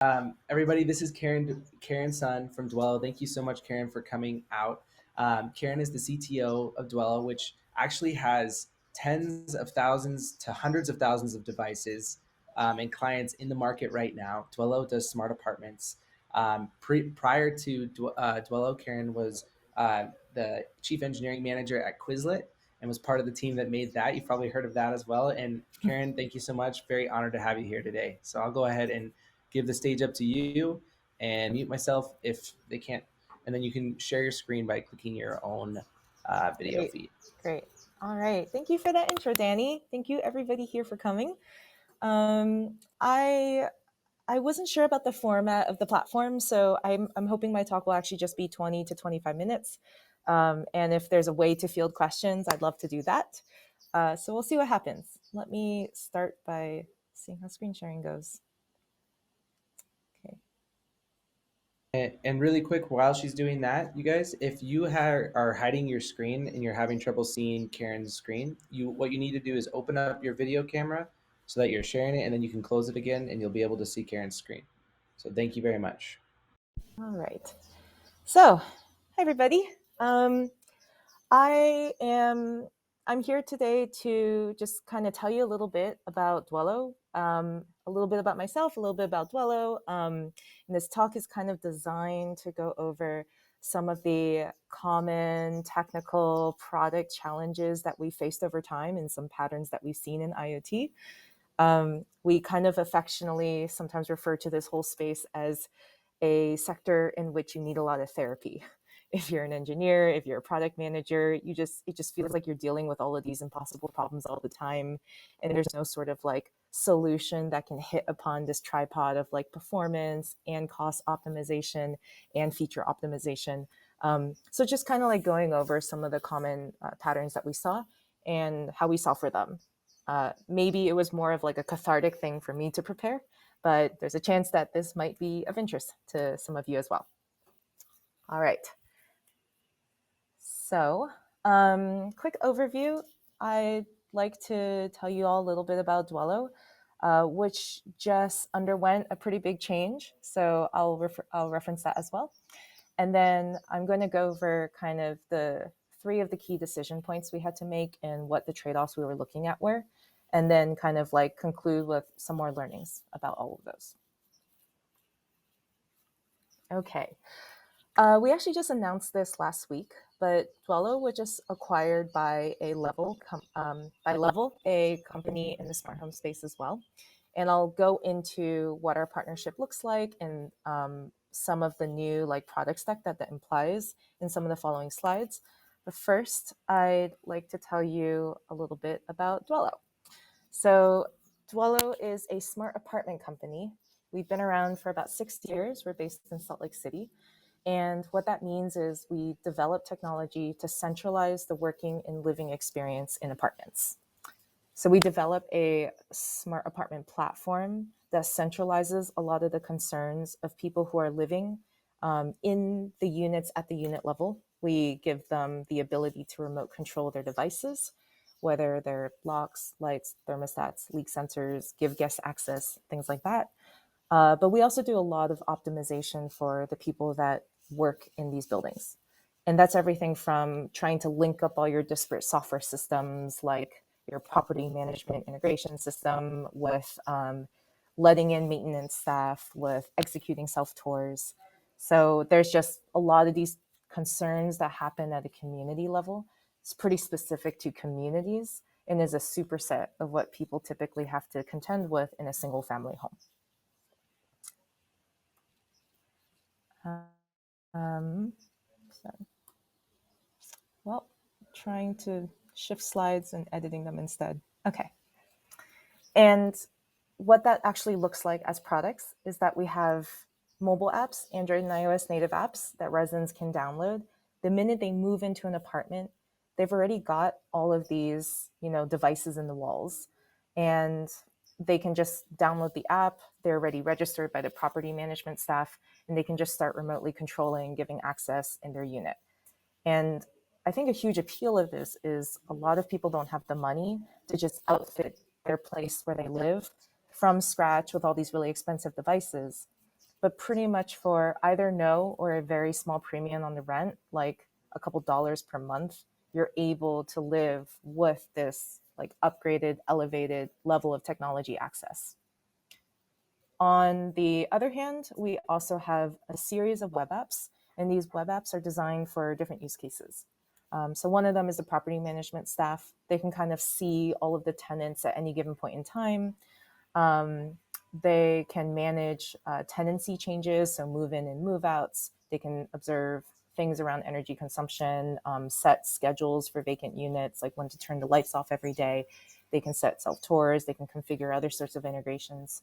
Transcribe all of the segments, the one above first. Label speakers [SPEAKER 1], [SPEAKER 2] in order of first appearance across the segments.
[SPEAKER 1] Everybody, this is Karen's son from Dwelo. Thank you so much, Karen, for coming out. Karen is the CTO of Dwelo, which actually has tens of thousands to hundreds of thousands of devices and clients in the market right now. Dwelo does smart apartments. Prior to Dwelo, Karen was the chief engineering manager at Quizlet and was part of the team that made that. You've probably heard of that as well. And Karen, thank you so much. Very honored to have you here today. So I'll go ahead and give the stage up to you and mute myself if they can't. And then you can share your screen by clicking your own video
[SPEAKER 2] Great.
[SPEAKER 1] feed.
[SPEAKER 2] Great. All right. Thank you for that intro, Danny. Thank you, everybody here, for coming. I wasn't sure about the format of the platform, so I'm hoping my talk will actually just be 20 to 25 minutes. And if there's a way to field questions, I'd love to do that. So we'll see what happens. Let me start by seeing how screen sharing goes.
[SPEAKER 1] And really quick, while she's doing that, you guys, if you are hiding your screen and you're having trouble seeing Karen's screen, what you need to do is open up your video camera so that you're sharing it, and then you can close it again, and you'll be able to see Karen's screen. So thank you very much.
[SPEAKER 2] All right. So, hi everybody. I'm here today to just kind of tell you a little bit about Dwelo, a little bit about myself, a little bit about Dwelo. And this talk is kind of designed to go over some of the common technical product challenges that we faced over time and some patterns that we've seen in IoT. We kind of affectionately sometimes refer to this whole space as a sector in which you need a lot of therapy. If you're an engineer, if you're a product manager, it just feels like you're dealing with all of these impossible problems all the time, and there's no sort of like solution that can hit upon this tripod of like performance and cost optimization and feature optimization. So just kind of like going over some of the common patterns that we saw and how we solve for them. Maybe it was more of like a cathartic thing for me to prepare, but there's a chance that this might be of interest to some of you as well. All right. So, quick overview. I'd like to tell you all a little bit about Dwelo, which just underwent a pretty big change. So I'll reference that as well. And then I'm going to go over kind of the 3 of the key decision points we had to make and what the trade-offs we were looking at were, and then kind of like conclude with some more learnings about all of those. Okay. We actually just announced this last week, but Dwelo was just acquired by Level, a company in the smart home space as well. And I'll go into what our partnership looks like and some of the new like product stack that implies in some of the following slides. But first, I'd like to tell you a little bit about Dwelo. So Dwelo is a smart apartment company. We've been around for about 6 years. We're based in Salt Lake City. And what that means is we develop technology to centralize the working and living experience in apartments. So we develop a smart apartment platform that centralizes a lot of the concerns of people who are living in the units at the unit level. We give them the ability to remote control their devices, whether they're locks, lights, thermostats, leak sensors, give guests access, things like that. But we also do a lot of optimization for the people that work in these buildings. And that's everything from trying to link up all your disparate software systems, like your property management integration system, with letting in maintenance staff, with executing self-tours. So there's just a lot of these concerns that happen at a community level. It's pretty specific to communities and is a superset of what people typically have to contend with in a single family home. Well, trying to shift slides and editing them instead. Okay. And what that actually looks like as products is that we have mobile apps, Android and iOS native apps that residents can download. The minute they move into an apartment, they've already got all of these, devices in the walls, and they can just download the app. They're already registered by the property management staff, and they can just start remotely controlling, giving access in their unit. And I think a huge appeal of this is a lot of people don't have the money to just outfit their place where they live from scratch with all these really expensive devices. but pretty much for either no or a very small premium on the rent, like a couple dollars per month, you're able to live with this like upgraded, elevated level of technology access. On the other hand, we also have a series of web apps, and these web apps are designed for different use cases. So one of them is the property management staff. They can kind of see all of the tenants at any given point in time. They can manage tenancy changes, so move in and move outs. They can observe things around energy consumption, set schedules for vacant units, like when to turn the lights off every day. They can set self tours. They can configure other sorts of integrations.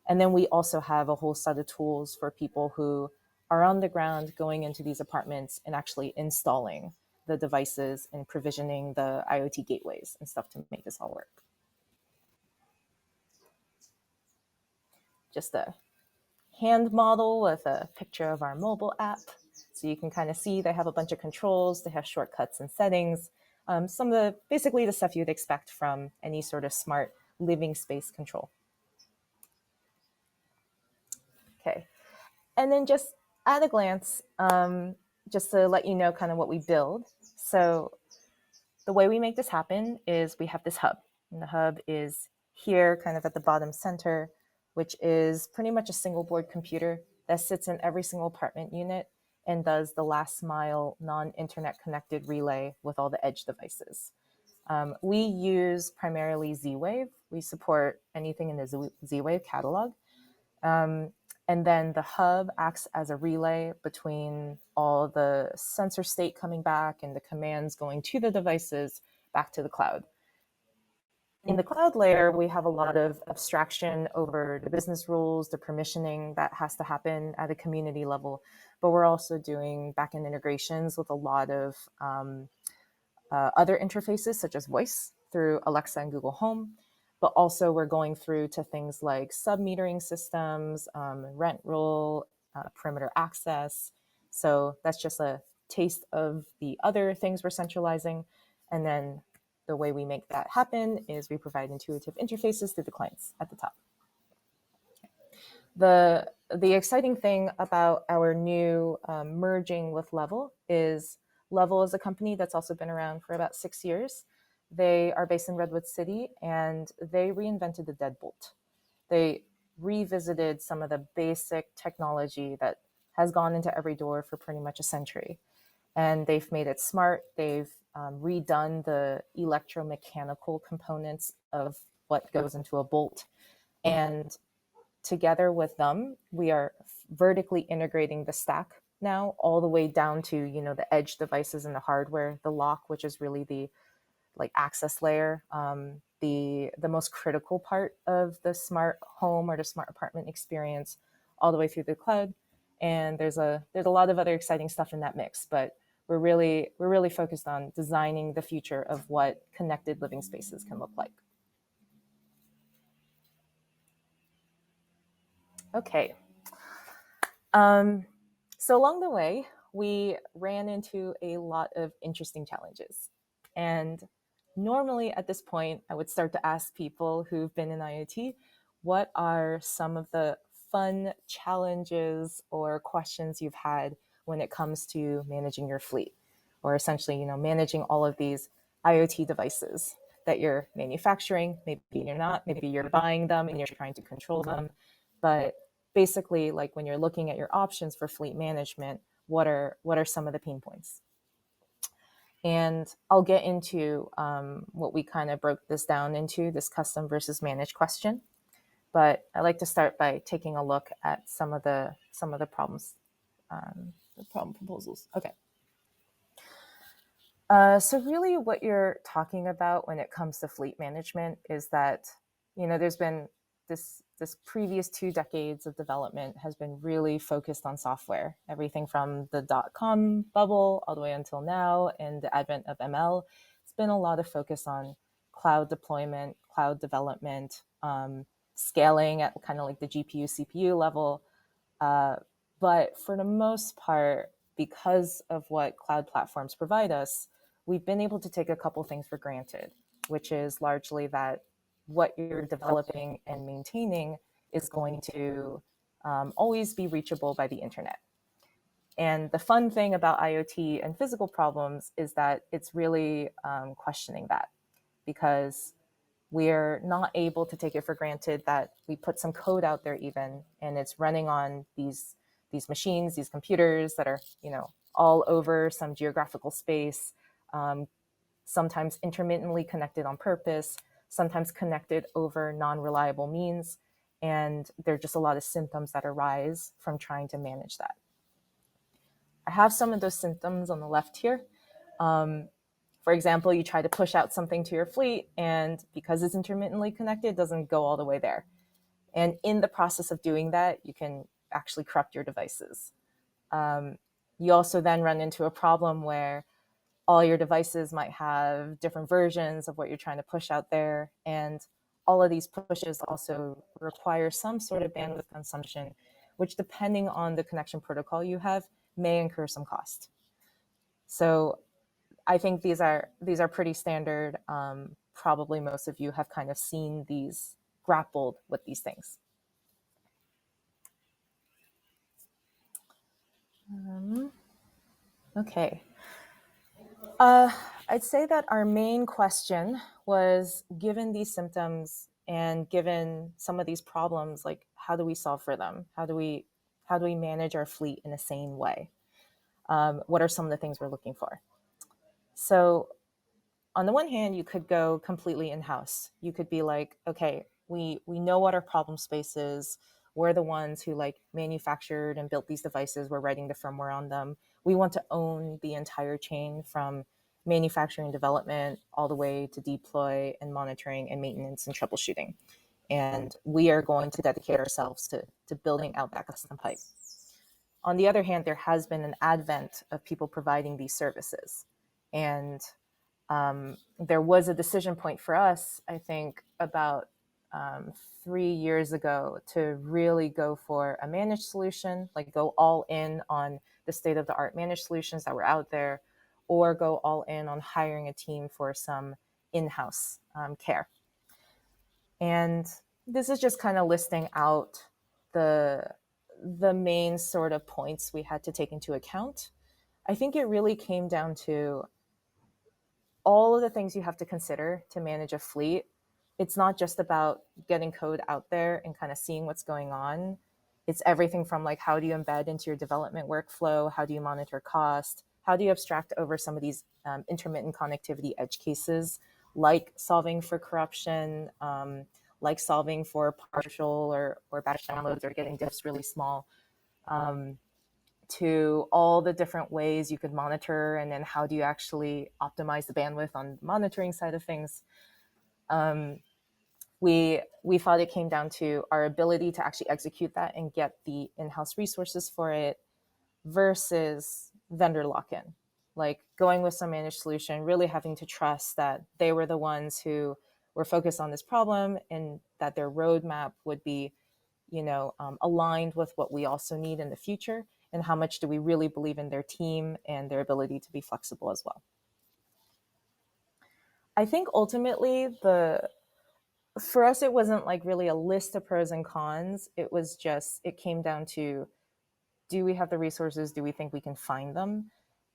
[SPEAKER 2] And then we also have a whole set of tools for people who are on the ground going into these apartments and actually installing the devices and provisioning the IoT gateways and stuff to make this all work. Just a hand model with a picture of our mobile app. So you can kind of see they have a bunch of controls, they have shortcuts and settings, some of the basically the stuff you'd expect from any sort of smart living space control. Okay, and then just at a glance, just to let you know kind of what we build. So the way we make this happen is we have this hub, and the hub is here kind of at the bottom center, which is pretty much a single board computer that sits in every single apartment unit and does the last mile non-internet connected relay with all the edge devices. We use primarily Z-Wave. We support anything in the Z-Wave catalog. And then the hub acts as a relay between all the sensor state coming back and the commands going to the devices back to the cloud. In the cloud layer, we have a lot of abstraction over the business rules, the permissioning that has to happen at a community level. But we're also doing backend integrations with a lot of other interfaces, such as voice through Alexa and Google Home. But also we're going through to things like sub-metering systems, rent roll, perimeter access. So that's just a taste of the other things we're centralizing. And then the way we make that happen is we provide intuitive interfaces to the clients at the top. The exciting thing about our new merging with Level is Level is a company that's also been around for about 6 years. They are based in Redwood City, and they reinvented the deadbolt. They revisited some of the basic technology that has gone into every door for pretty much a century. And they've made it smart. They've redone the electromechanical components of what goes into a bolt. And together with them, we are vertically integrating the stack now all the way down to, you know, the edge devices and the hardware, the lock, which is really the like access layer, the most critical part of the smart home or the smart apartment experience, all the way through the cloud. And there's a lot of other exciting stuff in that mix, but we're really focused on designing the future of what connected living spaces can look like. Okay. So along the way, we ran into a lot of interesting challenges. And normally at this point, I would start to ask people who've been in IoT, what are some of the fun challenges or questions you've had when it comes to managing your fleet, or essentially, you know, managing all of these IoT devices that you're manufacturing. Maybe you're not, maybe you're buying them and you're trying to control them. But basically, like when you're looking at your options for fleet management, what are some of the pain points? And I'll get into what we kind of broke this down into, this custom versus managed question. But I like to start by taking a look at some of the problems, the problem proposals. Okay. So really what you're talking about when it comes to fleet management is that, you know, there's been this previous 2 decades of development has been really focused on software, everything from the .com bubble all the way until now and the advent of ML. It's been a lot of focus on cloud deployment, cloud development, scaling at kind of like the GPU, CPU level. But for the most part, because of what cloud platforms provide us, we've been able to take a couple things for granted, which is largely that what you're developing and maintaining is going to always be reachable by the internet. And the fun thing about IoT and physical problems is that it's really questioning that, because we're not able to take it for granted that we put some code out there even, and it's running on these machines, these computers that are, all over some geographical space, um, sometimes intermittently connected on purpose, sometimes connected over non-reliable means. And there are just a lot of symptoms that arise from trying to manage that. I have some of those symptoms on the left here. For example, you try to push out something to your fleet, and because it's intermittently connected, it doesn't go all the way there. And in the process of doing that, you can actually corrupt your devices. You also then run into a problem where all your devices might have different versions of what you're trying to push out there. And all of these pushes also require some sort of bandwidth consumption, which, depending on the connection protocol you have, may incur some cost. So I think these are pretty standard. Probably most of you have kind of seen these, grappled with these things. Okay. I'd say that our main question was, given these symptoms and given some of these problems, like, how do we solve for them? How do we manage our fleet in a sane way? What are some of the things we're looking for? So on the one hand, you could go completely in-house. You could be like, okay, we know what our problem space is. We're the ones who manufactured and built these devices. We're writing the firmware on them. We want to own the entire chain from manufacturing, development, all the way to deploy and monitoring and maintenance and troubleshooting. And we are going to dedicate ourselves to building out that custom pipe. On the other hand, there has been an advent of people providing these services. And there was a decision point for us, I think, about 3 years ago, to really go for a managed solution, like go all in on the state-of-the-art managed solutions that were out there, or go all in on hiring a team for some in-house care. And this is just kind of listing out the main sort of points we had to take into account. I think it really came down to all of the things you have to consider to manage a fleet. It's not just about getting code out there and kind of seeing what's going on. It's everything from how do you embed into your development workflow? How do you monitor cost? How do you abstract over some of these intermittent connectivity edge cases, like solving for corruption, like solving for partial or batch downloads, or getting diffs really small, to all the different ways you could monitor, and then how do you actually optimize the bandwidth on the monitoring side of things. We thought it came down to our ability to actually execute that and get the in-house resources for it versus vendor lock-in. Like going with some managed solution, really having to trust that they were the ones who were focused on this problem, and that their roadmap would be, aligned with what we also need in the future, and how much do we really believe in their team and their ability to be flexible as well. I think ultimately for us, it wasn't really a list of pros and cons. It was just, it came down to, do we have the resources? Do we think we can find them?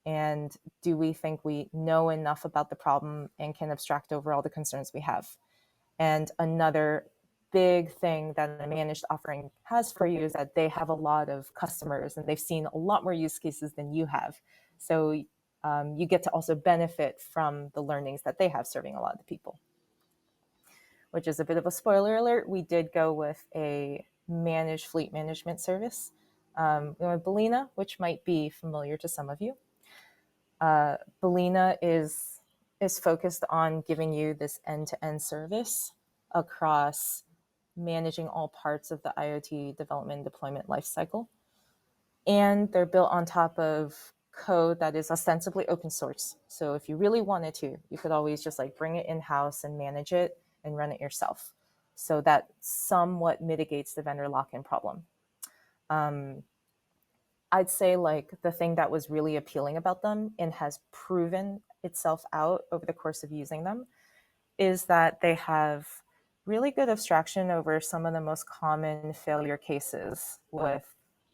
[SPEAKER 2] And do we think we know enough about the problem and can abstract over all the concerns we have? And another big thing that a managed offering has for you is that they have a lot of customers and they've seen a lot more use cases than you have. So you get to also benefit from the learnings that they have serving a lot of the people. Which is a bit of a spoiler alert. We did go with a managed fleet management service. We went with Bellina, which might be familiar to some of you. Bellina is focused on giving you this end-to-end service across managing all parts of the IoT development and deployment lifecycle. And they're built on top of code that is ostensibly open source. So if you really wanted to, you could always just bring it in-house and manage it and run it yourself. So that somewhat mitigates the vendor lock-in problem. I'd say the thing that was really appealing about them and has proven itself out over the course of using them is that they have really good abstraction over some of the most common failure cases with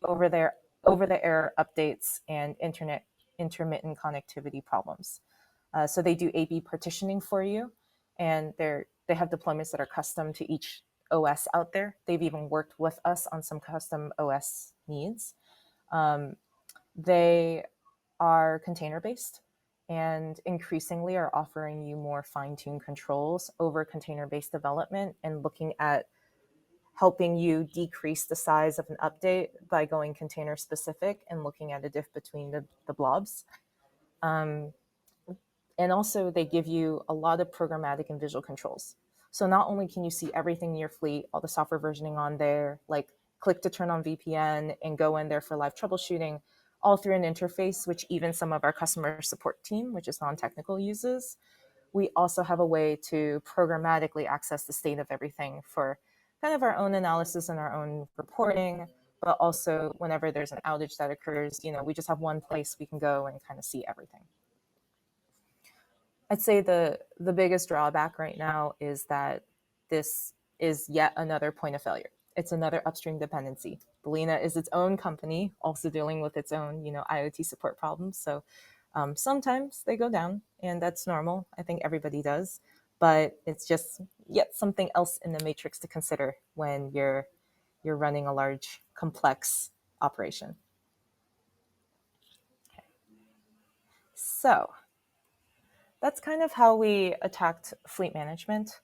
[SPEAKER 2] over there over the air updates and internet intermittent connectivity problems. So they do A/B partitioning for you, and they have deployments that are custom to each OS out there. They've even worked with us on some custom OS needs. Um, they are container based and increasingly are offering you more fine-tuned controls over container-based development and looking at helping you decrease the size of an update by going container specific and looking at a diff between the blobs. Um, and also they give you a lot of programmatic and visual controls. So not only can you see everything in your fleet, all the software versioning on there, like click to turn on VPN and go in there for live troubleshooting, all through an interface, which even some of our customer support team, which is non-technical, uses. We also have a way to programmatically access the state of everything for kind of our own analysis and our own reporting, but also whenever there's an outage that occurs, we just have one place we can go and kind of see everything. I'd say the biggest drawback right now is that this is yet another point of failure. It's another upstream dependency. Belina is its own company, also dealing with its own, IoT support problems. So sometimes they go down, and that's normal. I think everybody does, but it's just yet something else in the matrix to consider when you're running a large, complex operation. Okay. So that's kind of how we attacked fleet management.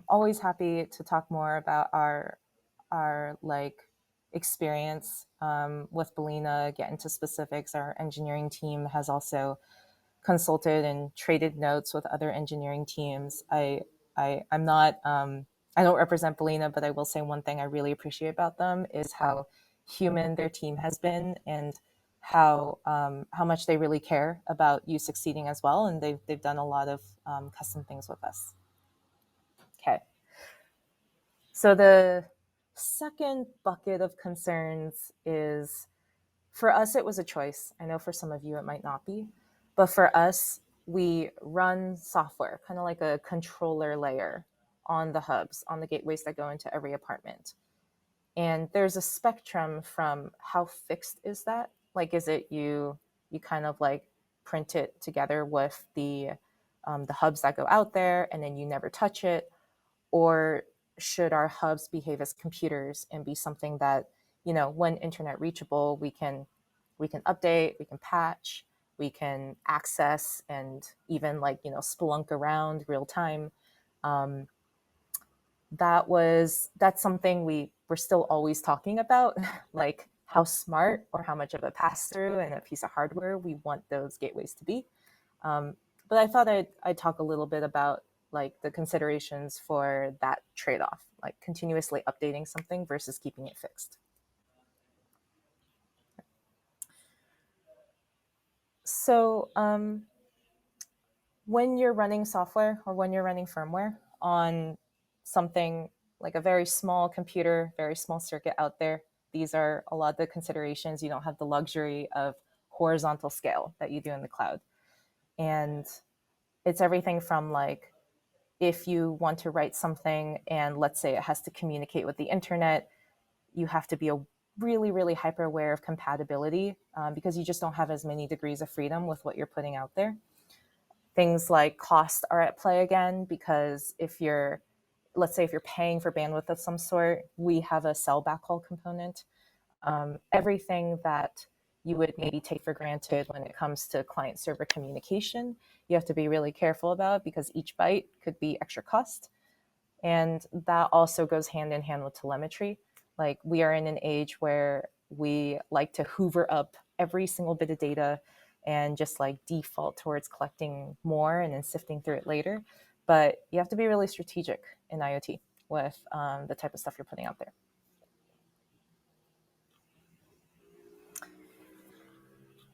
[SPEAKER 2] Always happy to talk more about our experience with Belina, get into specifics. Our engineering team has also consulted and traded notes with other engineering teams. I'm not I don't represent Belina, but I will say one thing I really appreciate about them is how human their team has been and how much they really care about you succeeding as well. And they've done a lot of custom things with us. Okay. So the second bucket of concerns is, for us, it was a choice. I know for some of you it might not be, but for us, we run software, kind of like a controller layer on the hubs, on the gateways that go into every apartment. And there's a spectrum from how fixed is that? Like, is it you kind of like print it together with the hubs that go out there, and then you never touch it, or should our hubs behave as computers and be something that, when internet reachable, we can update, we can patch, we can access, and even Splunk around real time. Um, that's something we're still always talking about, like how smart or how much of a pass through and a piece of hardware we want those gateways to be. But I thought I'd talk a little bit about like the considerations for that trade-off, like continuously updating something versus keeping it fixed. So when you're running software or when you're running firmware on something like a very small computer, very small circuit out there, these are a lot of the considerations. You don't have the luxury of horizontal scale that you do in the cloud. And it's everything from like, if you want to write something and let's say it has to communicate with the internet, you have to be really, really hyper aware of compatibility because you just don't have as many degrees of freedom with what you're putting out there. Things like cost are at play again, because let's say if you're paying for bandwidth of some sort, we have a cell backhaul component. Everything that you would maybe take for granted when it comes to client server communication, you have to be really careful about, because each byte could be extra cost. And that also goes hand in hand with telemetry. Like, we are in an age where we like to hoover up every single bit of data and just like default towards collecting more and then sifting through it later. But you have to be really strategic in IoT with the type of stuff you're putting out there.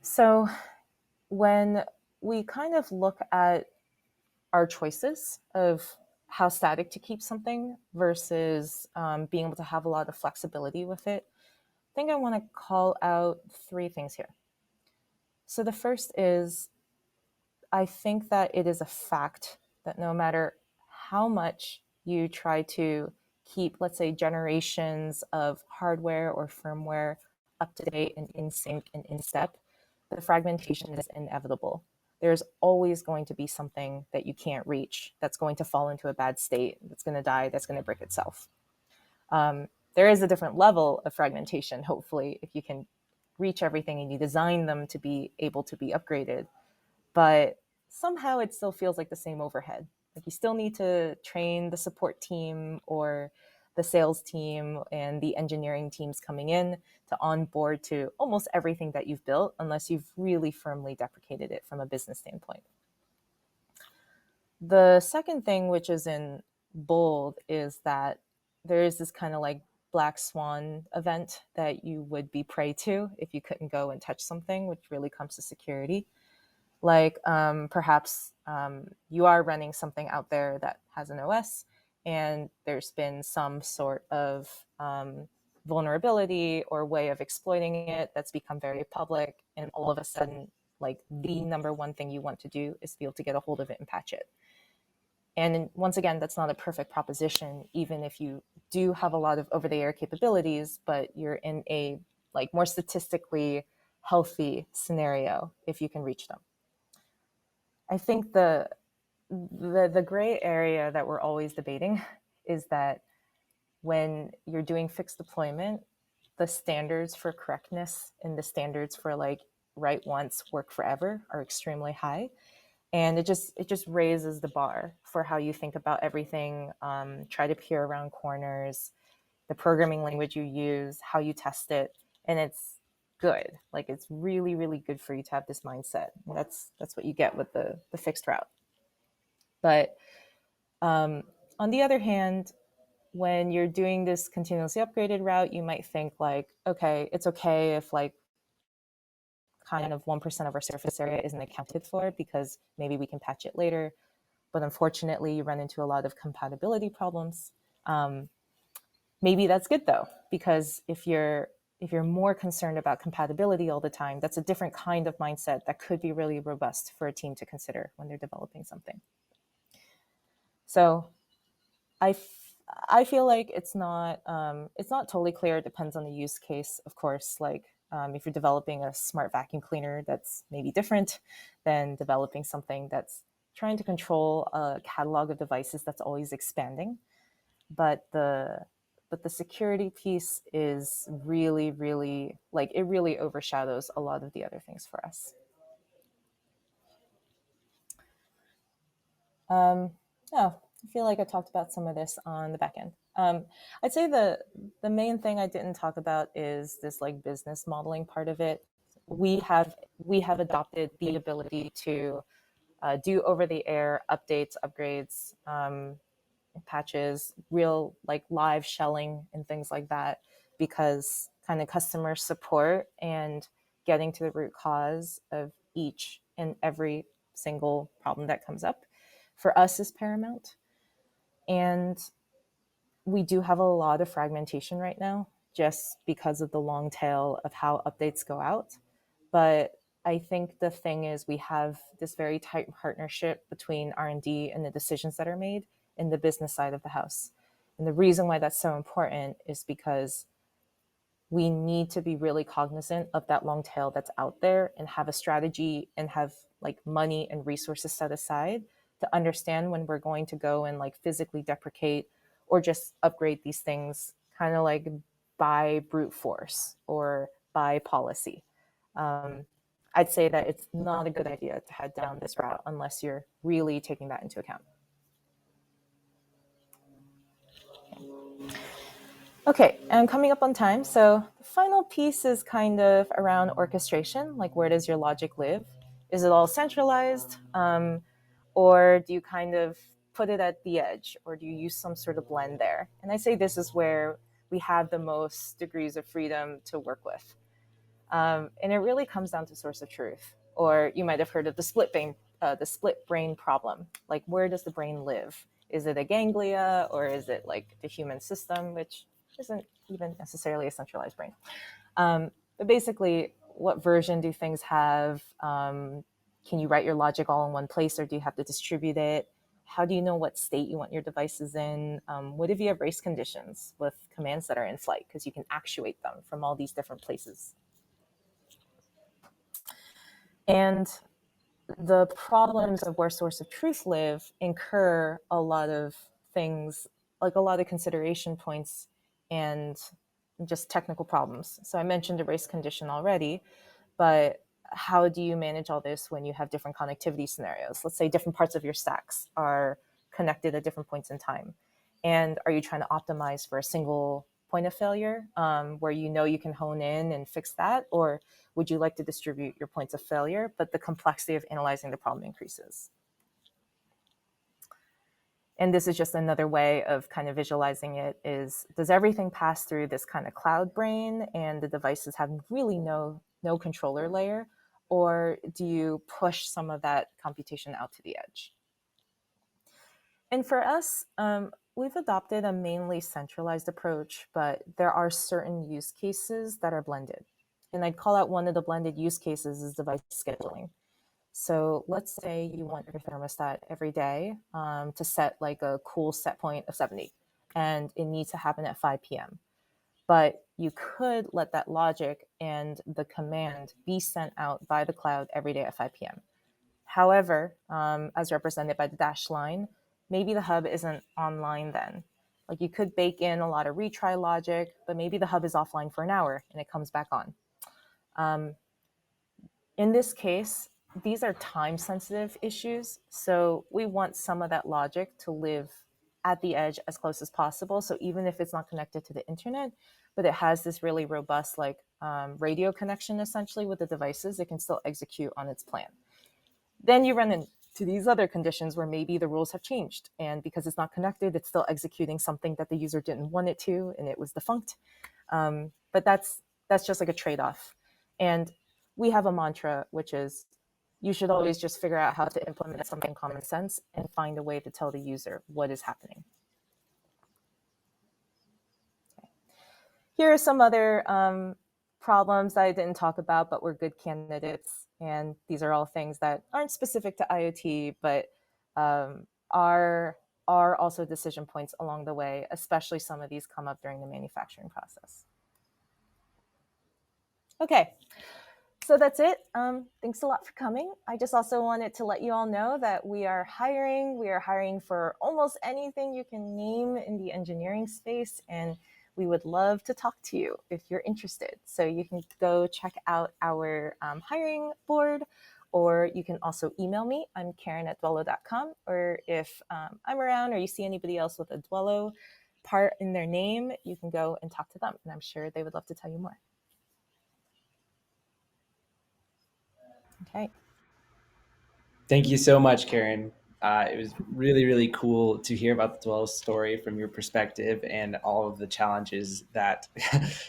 [SPEAKER 2] So when we kind of look at our choices of how static to keep something versus being able to have a lot of flexibility with it, I think I want to call out three things here. So the first is, I think that it is a fact that no matter how much you try to keep, let's say, generations of hardware or firmware up to date and in sync and in step, the fragmentation is inevitable. There's always going to be something that you can't reach that's going to fall into a bad state, that's going to die, that's going to break itself. There is a different level of fragmentation, hopefully, if you can reach everything and you design them to be able to be upgraded. But somehow it still feels like the same overhead. Like you still need to train the support team or the sales team and the engineering teams coming in to onboard to almost everything that you've built, unless you've really firmly deprecated it from a business standpoint. The second thing, which is in bold, is that there is this kind of like black swan event that you would be prey to if you couldn't go and touch something, which really comes to security. Like perhaps you are running something out there that has an OS, and there's been some sort of vulnerability or way of exploiting it that's become very public, and all of a sudden, like the number one thing you want to do is be able to get a hold of it and patch it. And once again, that's not a perfect proposition, even if you do have a lot of over-the-air capabilities, but you're in a like more statistically healthy scenario if you can reach them. I think the gray area that we're always debating is that when you're doing fixed deployment, the standards for correctness and the standards for like write once, work forever are extremely high. And it just raises the bar for how you think about everything, try to peer around corners, the programming language you use, how you test it. And it's good. Like it's really, really good for you to have this mindset. And that's what you get with the fixed route. But on the other hand, when you're doing this continuously upgraded route, you might think like, okay, it's okay if like kind of 1% of our surface area isn't accounted for because maybe we can patch it later. But unfortunately, you run into a lot of compatibility problems. Maybe that's good though, because if you're more concerned about compatibility all the time, that's a different kind of mindset that could be really robust for a team to consider when they're developing something. So I feel like it's not totally clear. It depends on the use case, of course. Like if you're developing a smart vacuum cleaner, that's maybe different than developing something that's trying to control a catalog of devices that's always expanding. But the security piece is really, really like it really overshadows a lot of the other things for us. Oh, I feel like I talked about some of this on the back end. I'd say the main thing I didn't talk about is this like business modeling part of it. We have adopted the ability to do over the air updates, upgrades, patches, real like live shelling and things like that, because kind of customer support and getting to the root cause of each and every single problem that comes up for us is paramount. And we do have a lot of fragmentation right now just because of the long tail of how updates go out. But I think the thing is we have this very tight partnership between R&D and the decisions that are made in the business side of the house. And the reason why that's so important is because we need to be really cognizant of that long tail that's out there and have a strategy and have like money and resources set aside to understand when we're going to go and like physically deprecate or just upgrade these things kind of like by brute force or by policy. I'd say that it's not a good idea to head down this route unless you're really taking that into account. Okay, I'm coming up on time. So the final piece is kind of around orchestration. Like, where does your logic live? Is it all centralized? Or do you kind of put it at the edge? Or do you use some sort of blend there? And I say this is where we have the most degrees of freedom to work with. And it really comes down to source of truth. Or you might have heard of the split brain problem. Like, where does the brain live? Is it a ganglia, or is it like the human system, which isn't even necessarily a centralized brain? But basically, what version do things have? Can you write your logic all in one place, or do you have to distribute it? How do you know what state you want your devices in? What if you have race conditions with commands that are in flight? Because you can actuate them from all these different places. And the problems of where source of truth live incur a lot of things, like a lot of consideration points and just technical problems. So I mentioned a race condition already, but how do you manage all this when you have different connectivity scenarios? Let's say different parts of your stacks are connected at different points in time. And are you trying to optimize for a single point of failure where you know you can hone in and fix that? Or would you like to distribute your points of failure, but the complexity of analyzing the problem increases? And this is just another way of kind of visualizing it is, does everything pass through this kind of cloud brain and the devices have really no controller layer? Or do you push some of that computation out to the edge? And for us, we've adopted a mainly centralized approach, but there are certain use cases that are blended. And I'd call out one of the blended use cases is device scheduling. So let's say you want your thermostat every day to set like a cool set point of 70, and it needs to happen at 5 p.m. But you could let that logic and the command be sent out by the cloud every day at 5 p.m. However, as represented by the dashed line, maybe the hub isn't online then. Like you could bake in a lot of retry logic, but maybe the hub is offline for an hour and it comes back on. In this case, these are time sensitive issues. So we want some of that logic to live at the edge as close as possible. So even if it's not connected to the internet, but it has this really robust like radio connection essentially with the devices, it can still execute on its plan. Then you run into these other conditions where maybe the rules have changed. And because it's not connected, it's still executing something that the user didn't want it to, and it was defunct. But that's just like a trade-off. And we have a mantra, which is you should always just figure out how to implement something common sense and find a way to tell the user what is happening. Okay. Here are some other problems that I didn't talk about, but were good candidates. And these are all things that aren't specific to IoT, but are also decision points along the way, especially some of these come up during the manufacturing process. Okay, so that's it. Thanks a lot for coming. I just also wanted to let you all know that we are hiring. We are hiring for almost anything you can name in the engineering space, and we would love to talk to you if you're interested. So you can go check out our hiring board, or you can also email me. I'm Karen@Dwelo.com. Or if I'm around or you see anybody else with a Dwelo part in their name, you can go and talk to them, and I'm sure they would love to tell you more. Okay.
[SPEAKER 1] Thank you so much, Karen. It was really, really cool to hear about the Dwell story from your perspective and all of the challenges that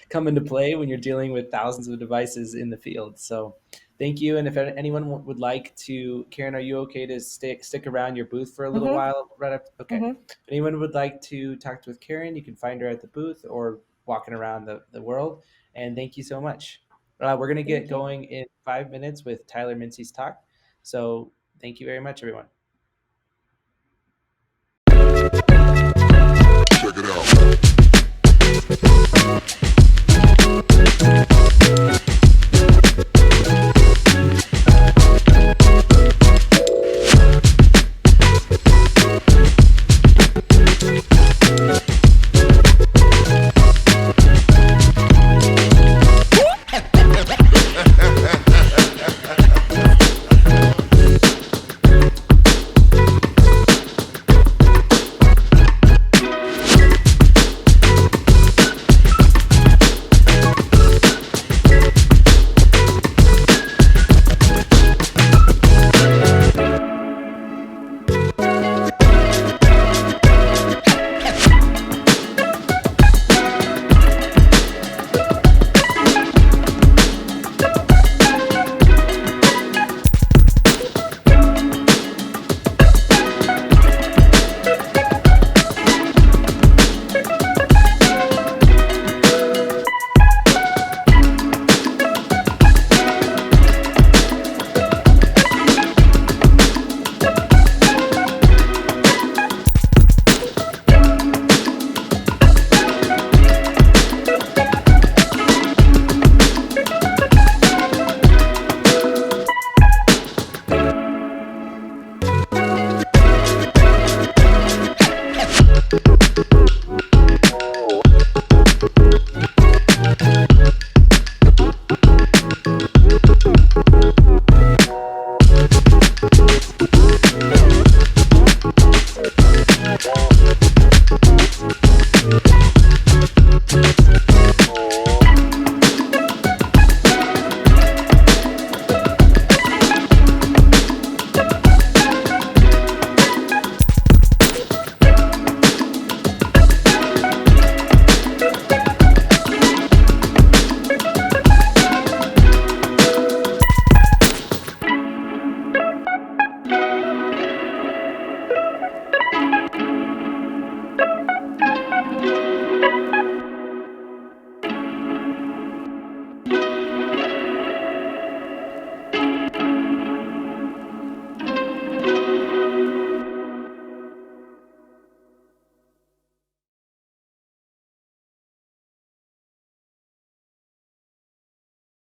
[SPEAKER 1] come into play when you're dealing with thousands of devices in the field. So thank you. And if anyone would like to, Karen, are you okay to stick around your booth for a little while? Right up. Okay. If anyone would like to talk with Karen, you can find her at the booth or walking around the world. And thank you so much. We're going to get going in 5 minutes with Tyler Mincy's talk. So thank you very much, everyone. Check it out.